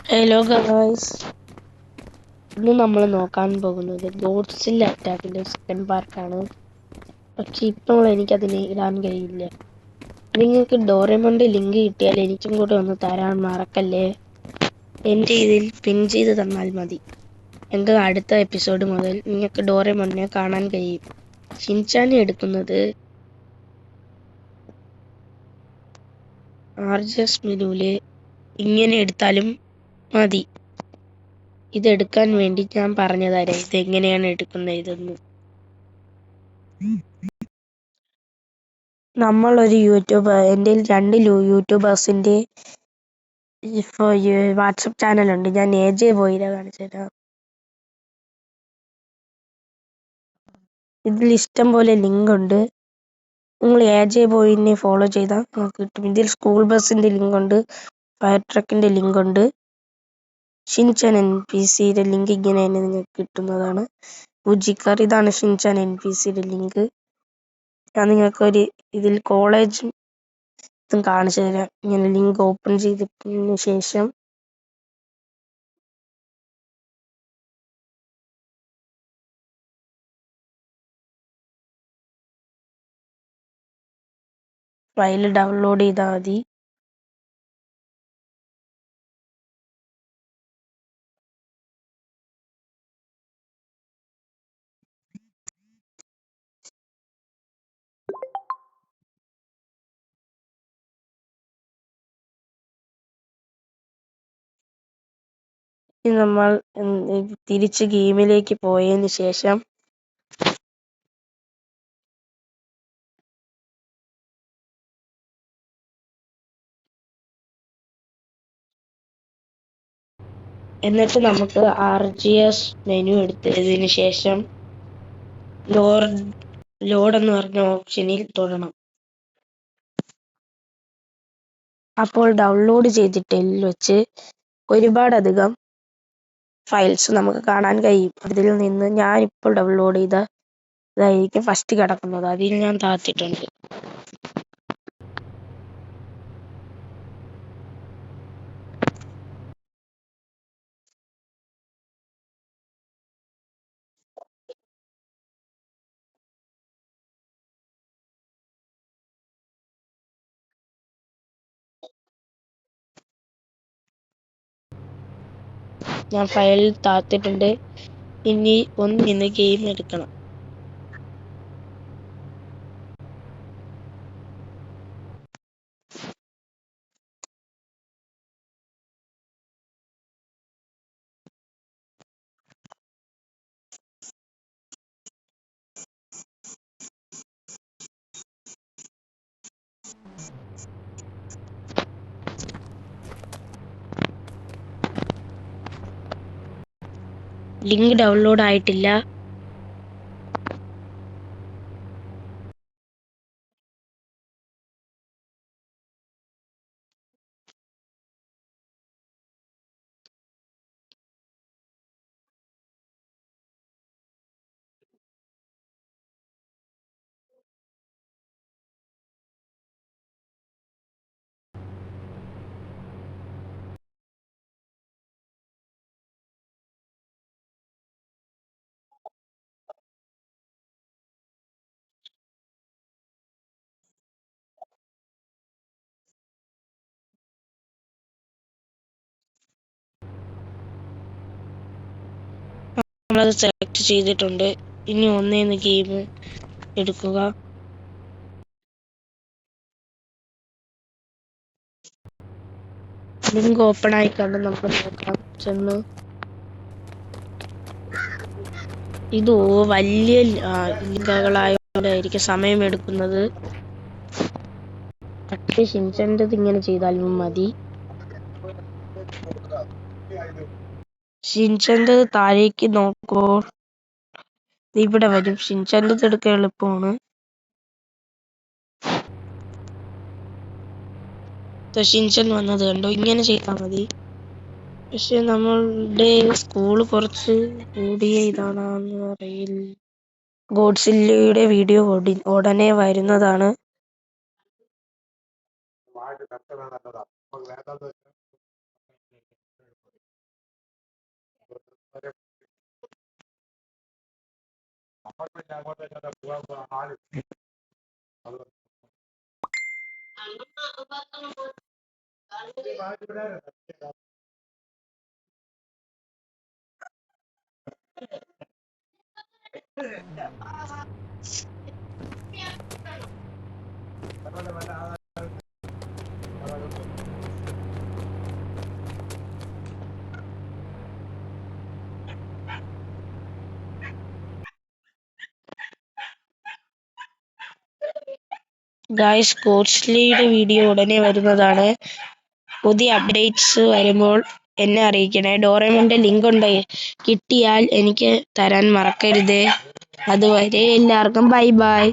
Hello guys, ഇന്ന് നമ്മൾ നോക്കാൻ പോകുന്നത് ഗോഡ്സില്ല അറ്റാക്കിന്റെ സെക്കൻഡ് പാർട്ടാണ്. പക്ഷെ ഇപ്പോൾ എനിക്കതിന് ഇടാൻ കഴിയില്ല. നിങ്ങൾക്ക് ഡോറേമോന്റെ ലിങ്ക് കിട്ടിയാൽ എനിക്കും കൂടെ ഒന്ന് തരാൻ മറക്കല്ലേ. എൻ്റെ ഇതിൽ പിൻ ചെയ്ത് തന്നാൽ മതി. എങ്കിൽ അടുത്ത എപ്പിസോഡ് മുതൽ നിങ്ങൾക്ക് ഡോറേമോനെ കാണാൻ കഴിയും. ഷിൻചാനെ എടുക്കുന്നത് RGS മെനുവില് ഇങ്ങനെ എടുത്താലും മതി. ഇതെടുക്കാൻ വേണ്ടി ഞാൻ പറഞ്ഞു തരാം ഇതെങ്ങനെയാണ് എടുക്കുന്നതെന്ന്. നമ്മളൊരു യൂട്യൂബർ, എൻ്റെ 2 യൂട്യൂബേഴ്സിൻ്റെ വാട്സപ്പ് ചാനലുണ്ട്. ഞാൻ AJ ബോയിനെ കാണിച്ചു തരാം. ഇതിൽ ഇഷ്ടം പോലെ ലിങ്ക് ഉണ്ട്. നിങ്ങൾ AJ ബോയിനെ ഫോളോ ചെയ്താൽ നിങ്ങൾക്ക് കിട്ടും. ഇതിൽ സ്കൂൾ ബസ്സിൻ്റെ ലിങ്ക് ഉണ്ട്, ഫയർ ട്രക്കിൻ്റെ ലിങ്ക് ഉണ്ട്, ഷിൻചാൻ NPCയുടെ ലിങ്ക് ഇങ്ങനെ തന്നെ നിങ്ങൾക്ക് കിട്ടുന്നതാണ്. ഉജിക്കാർ, ഇതാണ് ഷിൻചാൻ NPCയുടെ ലിങ്ക്. ഞാൻ നിങ്ങൾക്ക് ഇതിൽ കോളേജും ഇതും കാണിച്ചു തരാം. ഇങ്ങനെ ലിങ്ക് ഓപ്പൺ ചെയ്തതിന് ശേഷം ഫയൽ ഡൗൺലോഡ് ചെയ്താൽ മതി. നമ്മൾ തിരിച്ച് ഗെയിമിലേക്ക് പോയതിന് ശേഷം എന്നിട്ട് നമുക്ക് RGS മെനു എടുത്തതിന് ശേഷം ലോഡ് എന്ന് പറഞ്ഞ ഓപ്ഷനിൽ തൊടണം. അപ്പോൾ ഡൗൺലോഡ് ചെയ്തിട്ടിൽ വെച്ച് ഒരുപാടധികം ഫയൽസ് നമുക്ക് കാണാൻ കഴിയും. അതിൽ നിന്ന് ഞാൻ ഇപ്പോൾ ഡൗൺലോഡ് ചെയ്ത ഇതായിരിക്കും ഫസ്റ്റ് കിടക്കുന്നത്. അതിൽ ഞാൻ താഴ്ത്തിയിട്ടുണ്ട്. ഞാൻ ഫയൽ താഴ്ത്തിയിട്ടുണ്ട്. ഇനി ഒന്നിന്ന് ഗെയിം എടുക്കണം. ലിങ്ക് ഡൗൺലോഡ് ആയിട്ടില്ല. നമ്മളത് സെലക്ട് ചെയ്തിട്ടുണ്ട്. ഇനി ഒന്നേന്ന് ഗെയിം എടുക്കുക. ലിങ്ക് ഓപ്പൺ ആയി കണ്ട് നമുക്ക് നോക്കാം. ചെന്ന് ഇത് വലിയ ലിങ്കുകളായതുകൊണ്ടായിരിക്കും സമയം എടുക്കുന്നത്. പക്ഷേ ഷിൻചാൻ്റെത് ഇങ്ങനെ ചെയ്താലും മതി. ഷിൻചാൻ്റെത് താഴേക്ക് നോക്കുമ്പോൾ ഇവിടെ വരും. ഷിൻചാൻ്റെത് എടുക്കാൻ എളുപ്പമാണ്. ഷിൻചാൻ വന്നത് കണ്ടോ? ഇങ്ങനെ ചെയ്താൽ മതി. പക്ഷെ നമ്മളുടെ സ്കൂള് കുറച്ച് കൂടിയ ഇതാണെന്ന് അറിയില്ല. ഗോഡ്സില്ലയുടെ വീഡിയോ ഉടനെ വരുന്നതാണ്. ഗായ്സ്, കോച്ച്ലിയുടെ വീഡിയോ ഉടനെ വരുന്നതാണ്. പുതിയ അപ്ഡേറ്റ്സ് വരുമ്പോൾ എന്നെ അറിയിക്കണേ. ഡോറേമോന്റെ ലിങ്ക് കിട്ടിയാൽ എനിക്ക് തരാൻ മറക്കരുത്. അതുവരെ എല്ലാവർക്കും ബൈ ബൈ.